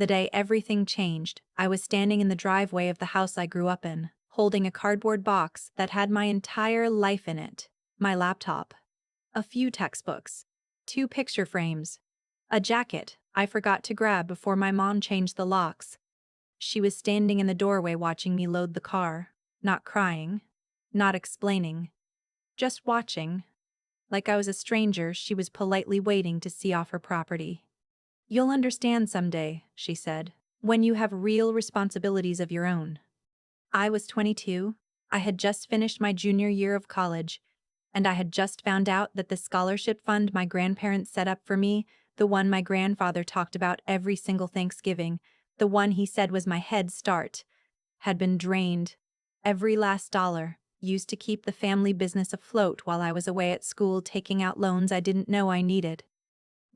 The day everything changed, I was standing in the driveway of the house I grew up in, holding a cardboard box that had my entire life in it. My laptop, a few textbooks, two picture frames, a jacket I forgot to grab before my mom changed the locks. She was standing in the doorway watching me load the car, not crying, not explaining, just watching. Like I was a stranger, she was politely waiting to see off her property. "You'll understand someday," she said, "when you have real responsibilities of your own." I was 22, I had just finished my junior year of college, and I had just found out that the scholarship fund my grandparents set up for me, the one my grandfather talked about every single Thanksgiving, the one he said was my head start, had been drained. Every last dollar, used to keep the family business afloat while I was away at school taking out loans I didn't know I needed.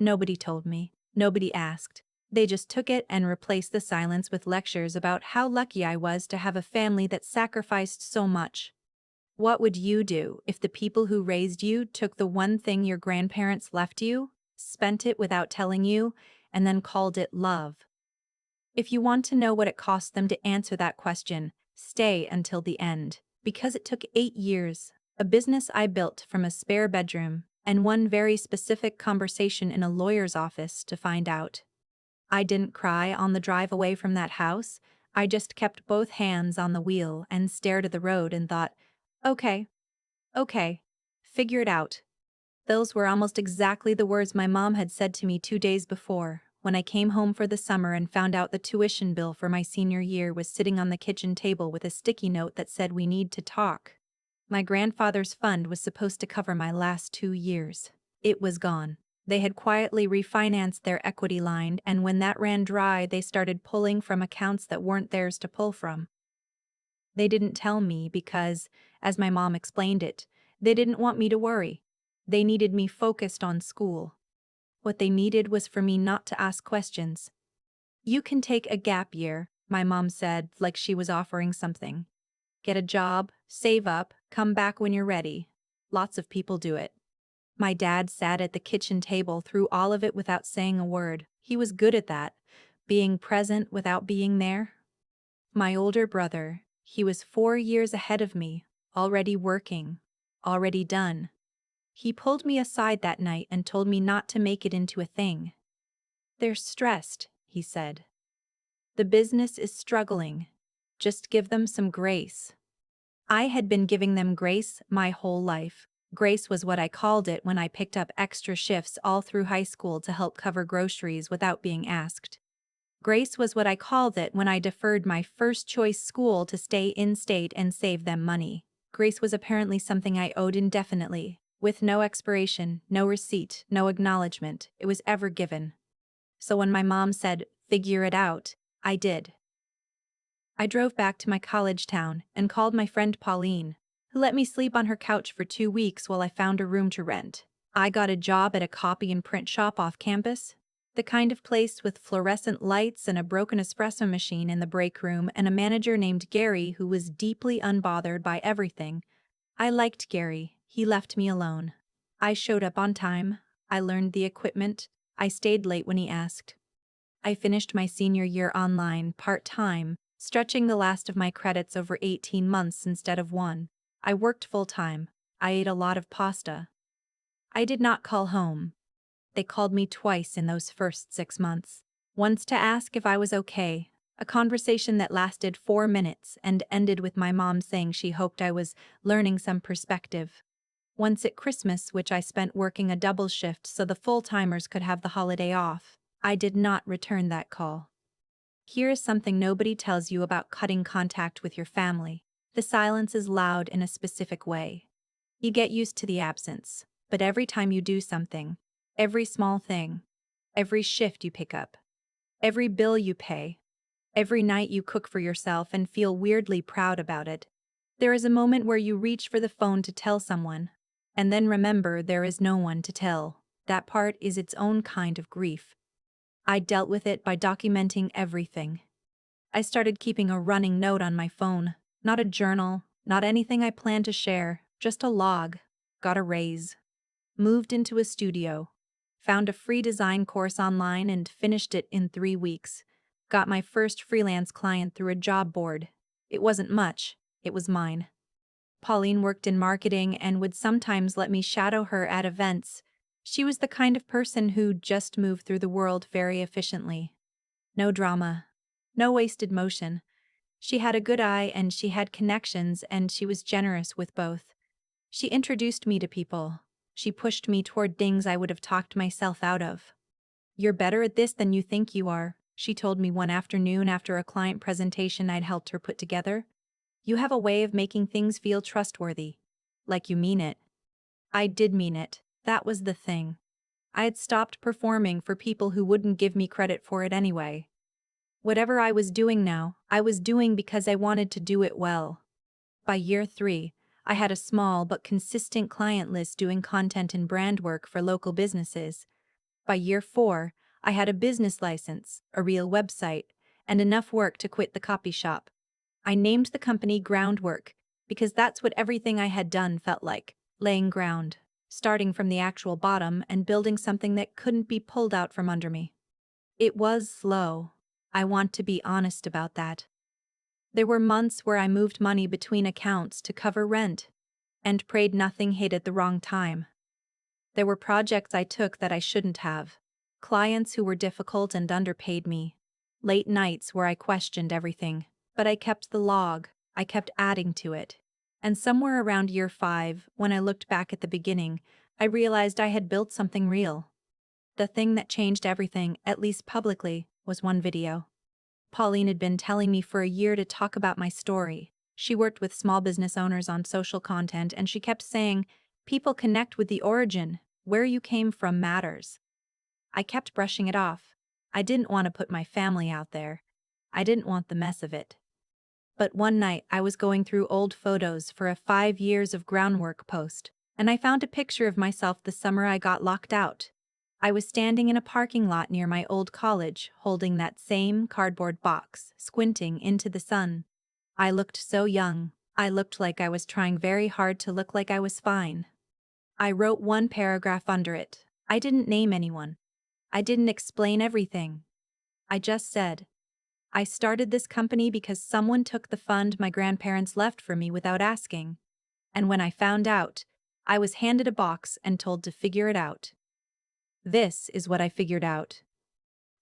Nobody told me, nobody asked. They just took it and replaced the silence with lectures about how lucky I was to have a family that sacrificed so much. What would you do if the people who raised you took the one thing your grandparents left you, spent it without telling you, and then called it love? If you want to know what it cost them to answer that question, stay until the end. Because it took 8 years, a business I built from a spare bedroom, and one very specific conversation in a lawyer's office to find out. I didn't cry on the drive away from that house. I just kept both hands on the wheel and stared at the road and thought, okay, okay, figure it out. Those were almost exactly the words my mom had said to me 2 days before, when I came home for the summer and found out the tuition bill for my senior year was sitting on the kitchen table with a sticky note that said we need to talk. My grandfather's fund was supposed to cover my last 2 years. It was gone. They had quietly refinanced their equity line, and when that ran dry, they started pulling from accounts that weren't theirs to pull from. They didn't tell me because, as my mom explained it, they didn't want me to worry. They needed me focused on school. What they needed was for me not to ask questions. "You can take a gap year," my mom said, like she was offering something. "Get a job, save up, come back when you're ready." Lots of people do it. My dad sat at the kitchen table through all of it without saying a word. He was good at that, being present without being there. My older brother, he was 4 years ahead of me, already working, already done. He pulled me aside that night and told me not to make it into a thing. "They're stressed," he said. "The business is struggling. Just give them some grace." I had been giving them grace my whole life. Grace was what I called it when I picked up extra shifts all through high school to help cover groceries without being asked. Grace was what I called it when I deferred my first choice school to stay in state and save them money. Grace was apparently something I owed indefinitely, with no expiration, no receipt, no acknowledgement it was ever given. So when my mom said, "Figure it out," I did. I drove back to my college town and called my friend Pauline, who let me sleep on her couch for 2 weeks while I found a room to rent. I got a job at a copy and print shop off campus, the kind of place with fluorescent lights and a broken espresso machine in the break room and a manager named Gary who was deeply unbothered by everything. I liked Gary, he left me alone. I showed up on time, I learned the equipment, I stayed late when he asked. I finished my senior year online, part-time, stretching the last of my credits over 18 months instead of one. I worked full-time. I ate a lot of pasta. I did not call home. They called me twice in those first 6 months. Once to ask if I was okay, a conversation that lasted 4 minutes and ended with my mom saying she hoped I was learning some perspective. Once at Christmas, which I spent working a double shift so the full-timers could have the holiday off. I did not return that call. Here is something nobody tells you about cutting contact with your family. The silence is loud in a specific way. You get used to the absence, but every time you do something, every small thing, every shift you pick up, every bill you pay, every night you cook for yourself and feel weirdly proud about it, there is a moment where you reach for the phone to tell someone, and then remember there is no one to tell. That part is its own kind of grief. I dealt with it by documenting everything. I started keeping a running note on my phone, not a journal, not anything I planned to share, just a log. Got a raise. Moved into a studio. Found a free design course online and finished it in 3 weeks. Got my first freelance client through a job board. It wasn't much, it was mine. Pauline worked in marketing and would sometimes let me shadow her at events. She was the kind of person who just moved through the world very efficiently. No drama. No wasted motion. She had a good eye and she had connections and she was generous with both. She introduced me to people. She pushed me toward things I would have talked myself out of. "You're better at this than you think you are," she told me one afternoon after a client presentation I'd helped her put together. "You have a way of making things feel trustworthy. Like you mean it." I did mean it. That was the thing. I had stopped performing for people who wouldn't give me credit for it anyway. Whatever I was doing now, I was doing because I wanted to do it well. By year 3, I had a small but consistent client list doing content and brand work for local businesses. By year 4, I had a business license, a real website, and enough work to quit the copy shop. I named the company Groundwork because that's what everything I had done felt like, laying ground, starting from the actual bottom and building something that couldn't be pulled out from under me. It was slow. I want to be honest about that. There were months where I moved money between accounts to cover rent and prayed nothing hit at the wrong time. There were projects I took that I shouldn't have, clients who were difficult and underpaid me, late nights where I questioned everything, but I kept the log, I kept adding to it. And somewhere around year 5, when I looked back at the beginning, I realized I had built something real. The thing that changed everything, at least publicly, was one video. Pauline had been telling me for a year to talk about my story. She worked with small business owners on social content and she kept saying, "People connect with the origin. Where you came from matters." I kept brushing it off. I didn't want to put my family out there. I didn't want the mess of it. But one night I was going through old photos for a 5 years of groundwork post, and I found a picture of myself the summer I got locked out. I was standing in a parking lot near my old college, holding that same cardboard box, squinting into the sun. I looked so young. I looked like I was trying very hard to look like I was fine. I wrote one paragraph under it. I didn't name anyone. I didn't explain everything. I just said, "I started this company because someone took the fund my grandparents left for me without asking. And when I found out, I was handed a box and told to figure it out." This is what I figured out.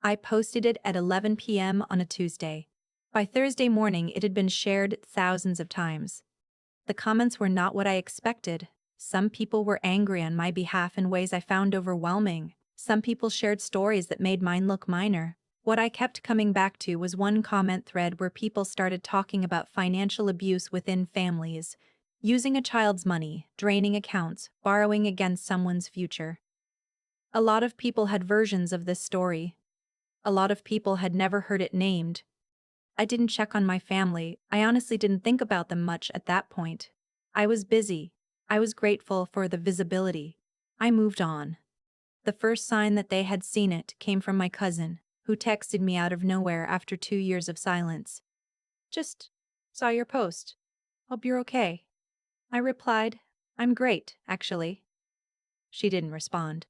I posted it at 11 p.m. on a Tuesday. By Thursday morning, it had been shared thousands of times. The comments were not what I expected. Some people were angry on my behalf in ways I found overwhelming. Some people shared stories that made mine look minor. What I kept coming back to was one comment thread where people started talking about financial abuse within families, using a child's money, draining accounts, borrowing against someone's future. A lot of people had versions of this story. A lot of people had never heard it named. I didn't check on my family. I honestly didn't think about them much at that point. I was busy. I was grateful for the visibility. I moved on. The first sign that they had seen it came from my cousin, who texted me out of nowhere after 2 years of silence. "Just saw your post. Hope you're okay." I replied, "I'm great, actually." She didn't respond.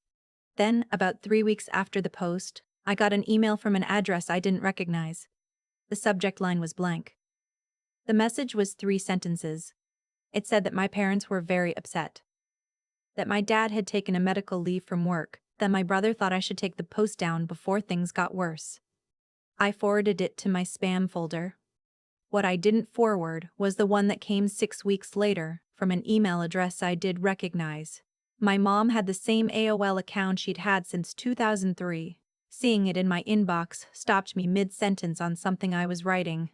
Then, about 3 weeks after the post, I got an email from an address I didn't recognize. The subject line was blank. The message was 3 sentences. It said that my parents were very upset, that my dad had taken a medical leave from work, that my brother thought I should take the post down before things got worse. I forwarded it to my spam folder. What I didn't forward was the one that came 6 weeks later from an email address I did recognize. My mom had the same AOL account she'd had since 2003. Seeing it in my inbox stopped me mid-sentence on something I was writing.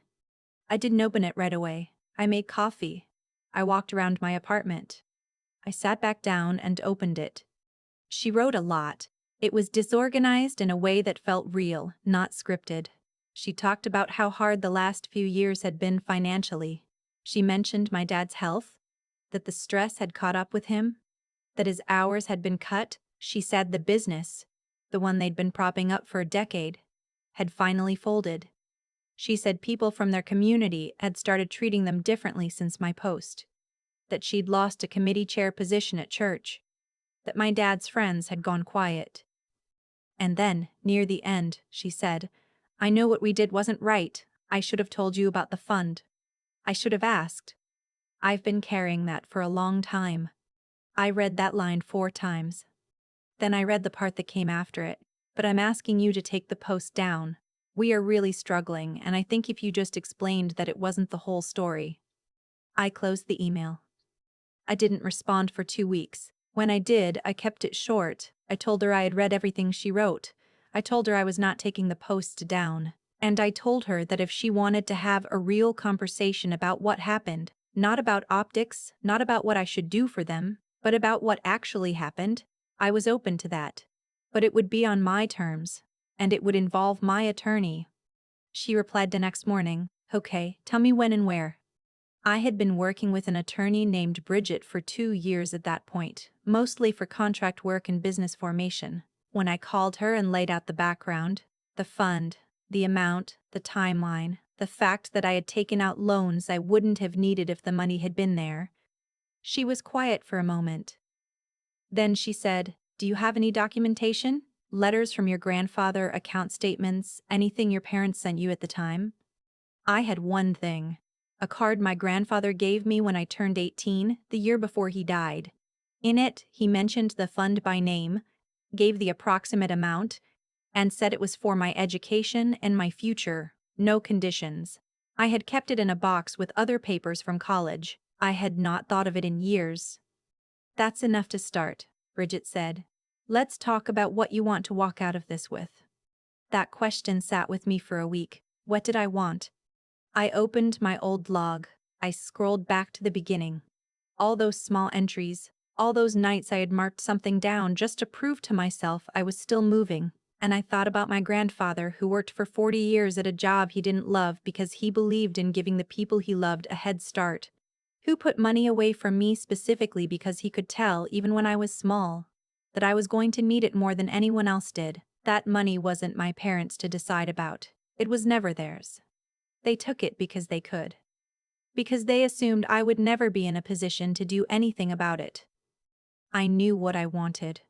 I didn't open it right away. I made coffee. I walked around my apartment. I sat back down and opened it. She wrote a lot. It was disorganized in a way that felt real, not scripted. She talked about how hard the last few years had been financially. She mentioned my dad's health, that the stress had caught up with him, that his hours had been cut. She said the business, the one they'd been propping up for a decade, had finally folded. She said people from their community had started treating them differently since my post, that she'd lost a committee chair position at church, that my dad's friends had gone quiet. And then, near the end, she said, I know what we did wasn't right. I should have told you about the fund. I should have asked. I've been carrying that for a long time. I read that line 4 times. Then I read the part that came after it. But I'm asking you to take the post down. We are really struggling, and I think if you just explained that it wasn't the whole story. I closed the email. I didn't respond for 2 weeks. When I did, I kept it short. I told her I had read everything she wrote. I told her I was not taking the post down. And I told her that if she wanted to have a real conversation about what happened, not about optics, not about what I should do for them, but about what actually happened, I was open to that. But it would be on my terms, and it would involve my attorney. She replied the next morning, "Okay, tell me when and where." I had been working with an attorney named Bridget for 2 years at that point, mostly for contract work and business formation. When I called her and laid out the background, the fund, the amount, the timeline, the fact that I had taken out loans I wouldn't have needed if the money had been there, she was quiet for a moment. Then she said, "Do you have any documentation? Letters from your grandfather, account statements, anything your parents sent you at the time?" I had one thing. A card my grandfather gave me when I turned 18, the year before he died. In it, he mentioned the fund by name, gave the approximate amount, and said it was for my education and my future, no conditions. I had kept it in a box with other papers from college. I had not thought of it in years. "That's enough to start," Bridget said. "Let's talk about what you want to walk out of this with." That question sat with me for a week. What did I want? I opened my old log. I scrolled back to the beginning. All those small entries, all those nights I had marked something down just to prove to myself I was still moving. And I thought about my grandfather who worked for 40 years at a job he didn't love because he believed in giving the people he loved a head start. Who put money away from me specifically because he could tell, even when I was small, that I was going to need it more than anyone else did. That money wasn't my parents' to decide about. It was never theirs. They took it because they could. Because they assumed I would never be in a position to do anything about it. I knew what I wanted.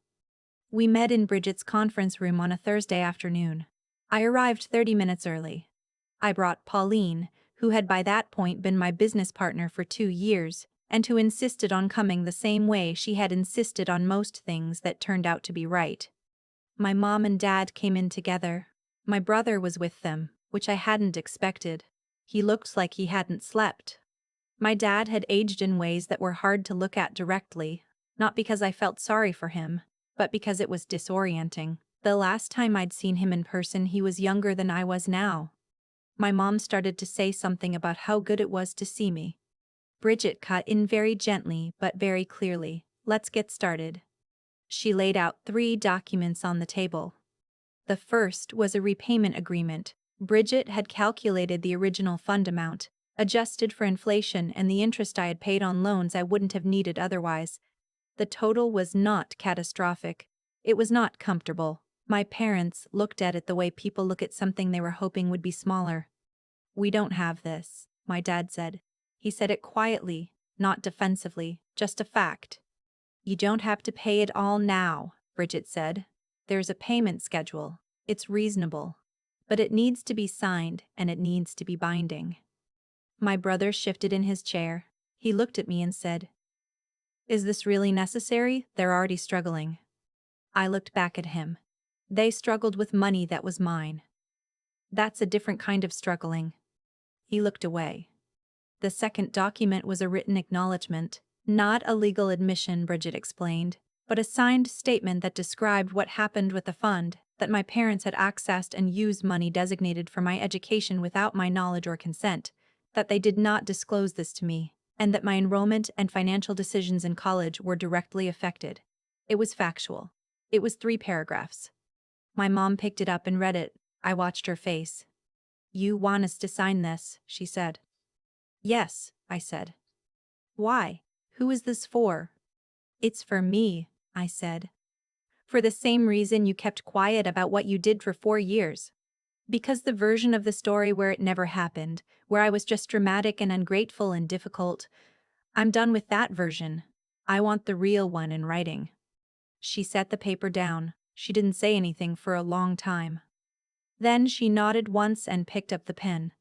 We met in Bridget's conference room on a Thursday afternoon. I arrived 30 minutes early. I brought Pauline, who had by that point been my business partner for 2 years, and who insisted on coming the same way she had insisted on most things that turned out to be right. My mom and dad came in together. My brother was with them, which I hadn't expected. He looked like he hadn't slept. My dad had aged in ways that were hard to look at directly, not because I felt sorry for him, but because it was disorienting. The last time I'd seen him in person, he was younger than I was now. My mom started to say something about how good it was to see me. Bridget cut in very gently but very clearly. "Let's get started." She laid out 3 documents on the table. The first was a repayment agreement. Bridget had calculated the original fund amount, adjusted for inflation and the interest I had paid on loans I wouldn't have needed otherwise. The total was not catastrophic. It was not comfortable. My parents looked at it the way people look at something they were hoping would be smaller. "We don't have this," my dad said. He said it quietly, not defensively, just a fact. "You don't have to pay it all now," Bridget said. "There's a payment schedule. It's reasonable. But it needs to be signed and it needs to be binding." My brother shifted in his chair. He looked at me and said, "Is this really necessary? They're already struggling." I looked back at him. They struggled with money that was mine. That's a different kind of struggling. He looked away. The second document was a written acknowledgement, not a legal admission, Bridget explained, but a signed statement that described what happened with the fund, that my parents had accessed and used money designated for my education without my knowledge or consent, that they did not disclose this to me, and that my enrollment and financial decisions in college were directly affected. It was factual. It was 3 paragraphs. My mom picked it up and read it. I watched her face. "You want us to sign this," she said. "Yes," I said. "Why? Who is this for?" "It's for me," I said. "For the same reason you kept quiet about what you did for 4 years. Because the version of the story where it never happened, where I was just dramatic and ungrateful and difficult, I'm done with that version. I want the real one in writing." She set the paper down. She didn't say anything for a long time. Then she nodded once and picked up the pen.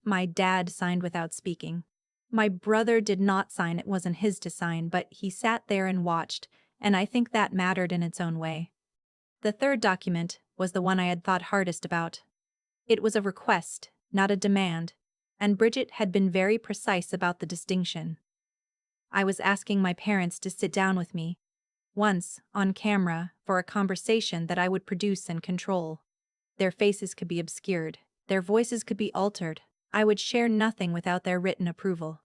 My dad signed without speaking. My brother did not sign, it wasn't his to sign, but he sat there and watched, and I think that mattered in its own way. The third document was the one I had thought hardest about. It was a request, not a demand, and Bridget had been very precise about the distinction. I was asking my parents to sit down with me, once, on camera, for a conversation that I would produce and control. Their faces could be obscured, their voices could be altered. I would share nothing without their written approval.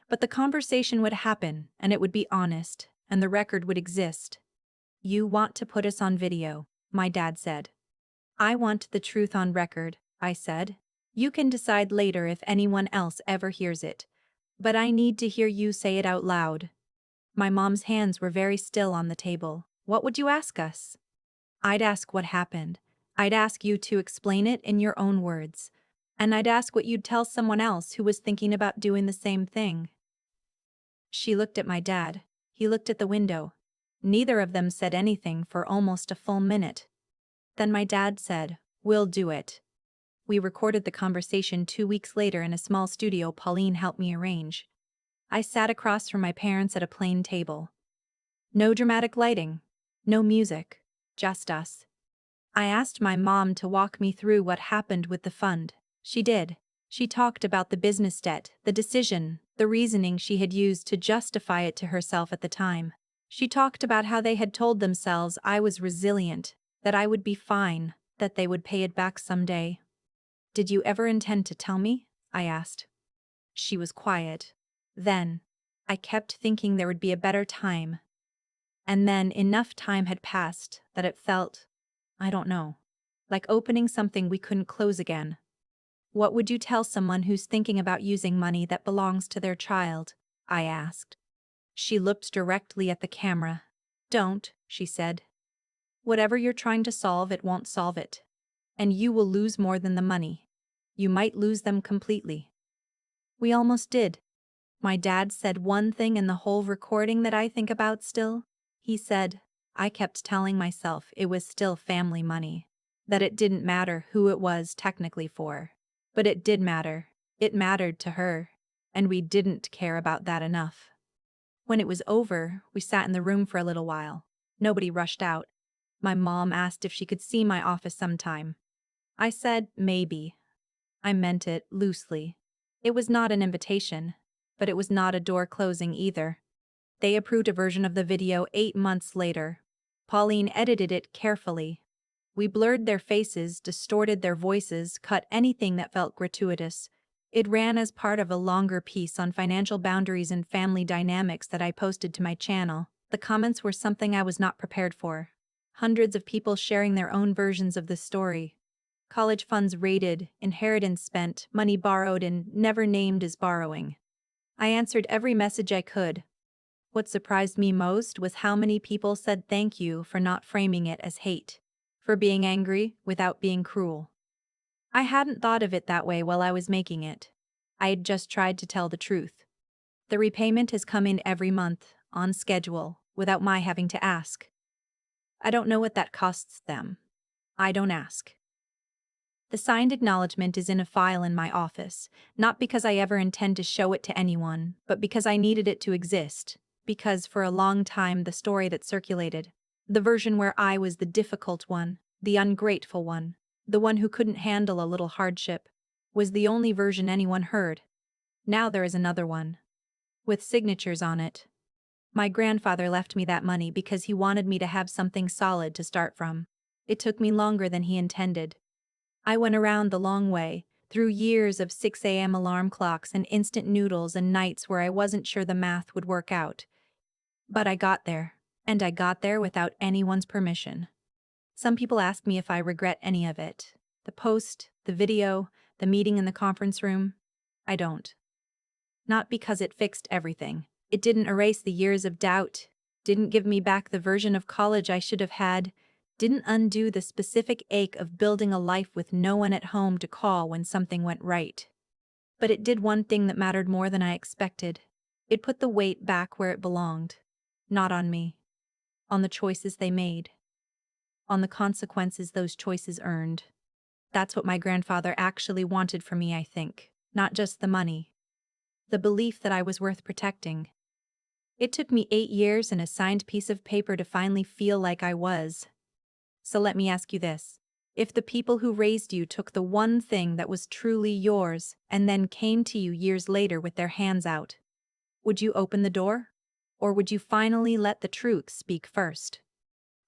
But the conversation would happen, and it would be honest, and the record would exist. "You want to put us on video," my dad said. "I want the truth on record," I said. "You can decide later if anyone else ever hears it. But I need to hear you say it out loud." My mom's hands were very still on the table. "What would you ask us?" "I'd ask what happened. I'd ask you to explain it in your own words. And I'd ask what you'd tell someone else who was thinking about doing the same thing." She looked at my dad. He looked at the window. Neither of them said anything for almost a full minute. Then my dad said, "We'll do it." We recorded the conversation 2 weeks later in a small studio Pauline helped me arrange. I sat across from my parents at a plain table. No dramatic lighting, no music, just us. I asked my mom to walk me through what happened with the fund. She did. She talked about the business debt, the decision, the reasoning she had used to justify it to herself at the time. She talked about how they had told themselves I was resilient, that I would be fine, that they would pay it back someday. "Did you ever intend to tell me?" I asked. She was quiet. Then, I kept thinking there would be a better time. And then enough time had passed that it felt, I don't know, like opening something we couldn't close again. "What would you tell someone who's thinking about using money that belongs to their child?" I asked. She looked directly at the camera. "Don't," she said. "Whatever you're trying to solve, it won't solve it. And you will lose more than the money. You might lose them completely." We almost did. My dad said one thing in the whole recording that I think about still. He said, I kept telling myself it was still family money, that it didn't matter who it was technically for. But it did matter. It mattered to her, and we didn't care about that enough. When it was over, we sat in the room for a little while. Nobody rushed out. My mom asked if she could see my office sometime. I said maybe. I meant it loosely. It was not an invitation, but it was not a door closing either. They approved a version of the video 8 months later. Pauline edited it carefully. We blurred their faces, distorted their voices, cut anything that felt gratuitous. It ran as part of a longer piece on financial boundaries and family dynamics that I posted to my channel. The comments were something I was not prepared for. Hundreds of people sharing their own versions of the story. College funds raided, inheritance spent, money borrowed and never named as borrowing. I answered every message I could. What surprised me most was how many people said thank you for not framing it as hate, for being angry without being cruel. I hadn't thought of it that way while I was making it. I had just tried to tell the truth. The repayment has come in every month, on schedule, without my having to ask. I don't know what that costs them. I don't ask. The signed acknowledgement is in a file in my office, not because I ever intend to show it to anyone, but because I needed it to exist, because for a long time the story that circulated, the version where I was the difficult one, the ungrateful one, the one who couldn't handle a little hardship, was the only version anyone heard. Now there is another one, with signatures on it. My grandfather left me that money because he wanted me to have something solid to start from. It took me longer than he intended. I went around the long way, through years of 6 a.m. alarm clocks and instant noodles and nights where I wasn't sure the math would work out. But I got there, and I got there without anyone's permission. Some people ask me if I regret any of it. The post, the video, the meeting in the conference room. I don't. Not because it fixed everything. It didn't erase the years of doubt, didn't give me back the version of college I should have had, didn't undo the specific ache of building a life with no one at home to call when something went right. But it did one thing that mattered more than I expected. It put the weight back where it belonged. Not on me. On the choices they made. On the consequences those choices earned. That's what my grandfather actually wanted for me, I think. Not just the money. The belief that I was worth protecting. It took me 8 years and a signed piece of paper to finally feel like I was. So let me ask you this. If the people who raised you took the one thing that was truly yours and then came to you years later with their hands out, would you open the door? Or would you finally let the truth speak first?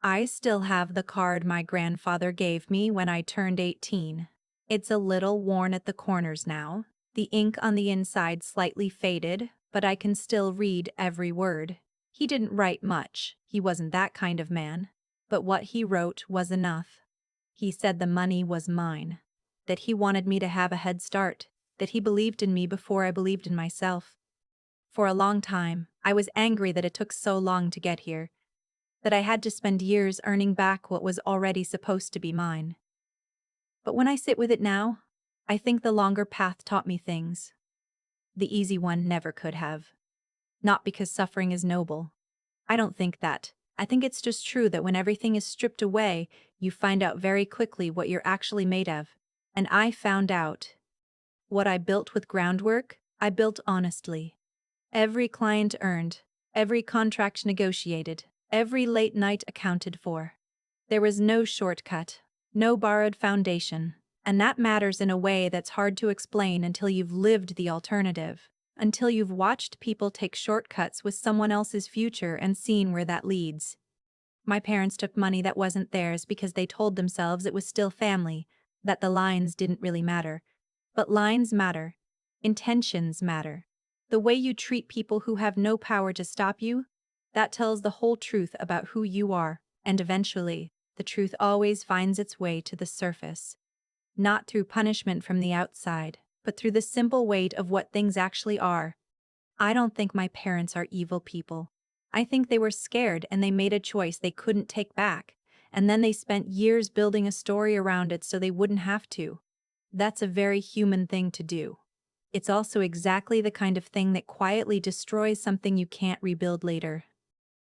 I still have the card my grandfather gave me when I turned 18. It's a little worn at the corners now, the ink on the inside slightly faded, but I can still read every word. He didn't write much, he wasn't that kind of man, but what he wrote was enough. He said the money was mine, that he wanted me to have a head start, that he believed in me before I believed in myself. For a long time, I was angry that it took so long to get here, that I had to spend years earning back what was already supposed to be mine. But when I sit with it now, I think the longer path taught me things the easy one never could have. Not because suffering is noble. I don't think that. I think it's just true that when everything is stripped away, you find out very quickly what you're actually made of. And I found out. What I built with groundwork, I built honestly. Every client earned, every contract negotiated, every late night accounted for. There was no shortcut, no borrowed foundation, and that matters in a way that's hard to explain until you've lived the alternative, until you've watched people take shortcuts with someone else's future and seen where that leads. My parents took money that wasn't theirs because they told themselves it was still family, that the lines didn't really matter. But lines matter. Intentions matter. The way you treat people who have no power to stop you, that tells the whole truth about who you are, and eventually, the truth always finds its way to the surface. Not through punishment from the outside, but through the simple weight of what things actually are. I don't think my parents are evil people. I think they were scared and they made a choice they couldn't take back, and then they spent years building a story around it so they wouldn't have to. That's a very human thing to do. It's also exactly the kind of thing that quietly destroys something you can't rebuild later.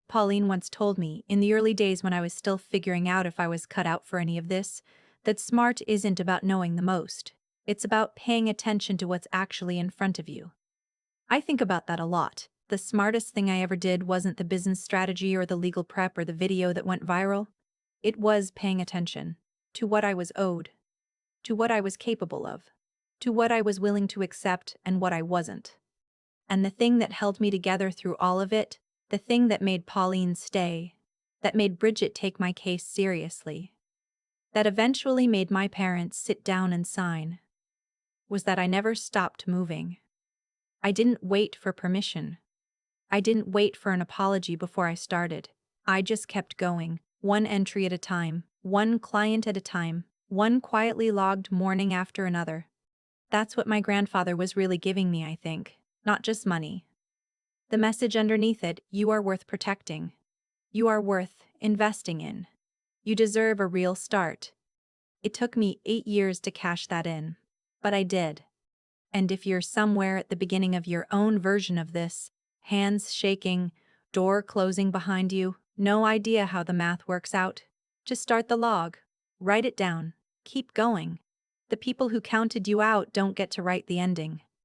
Pauline once told me, in the early days when I was still figuring out if I was cut out for any of this, that smart isn't about knowing the most. It's about paying attention to what's actually in front of you. I think about that a lot. The smartest thing I ever did wasn't the business strategy or the legal prep or the video that went viral. It was paying attention to what I was owed, to what I was capable of, to what I was willing to accept and what I wasn't. And the thing that held me together through all of it, the thing that made Pauline stay, that made Bridget take my case seriously, that eventually made my parents sit down and sign, was that I never stopped moving. I didn't wait for permission. I didn't wait for an apology before I started. I just kept going, one entry at a time, one client at a time, one quietly logged morning after another. That's what my grandfather was really giving me, I think. Not just money. The message underneath it, you are worth protecting. You are worth investing in. You deserve a real start. It took me 8 years to cash that in. But I did. And if you're somewhere at the beginning of your own version of this, hands shaking, door closing behind you, no idea how the math works out, just start the log. Write it down. Keep going. The people who counted you out don't get to write the ending.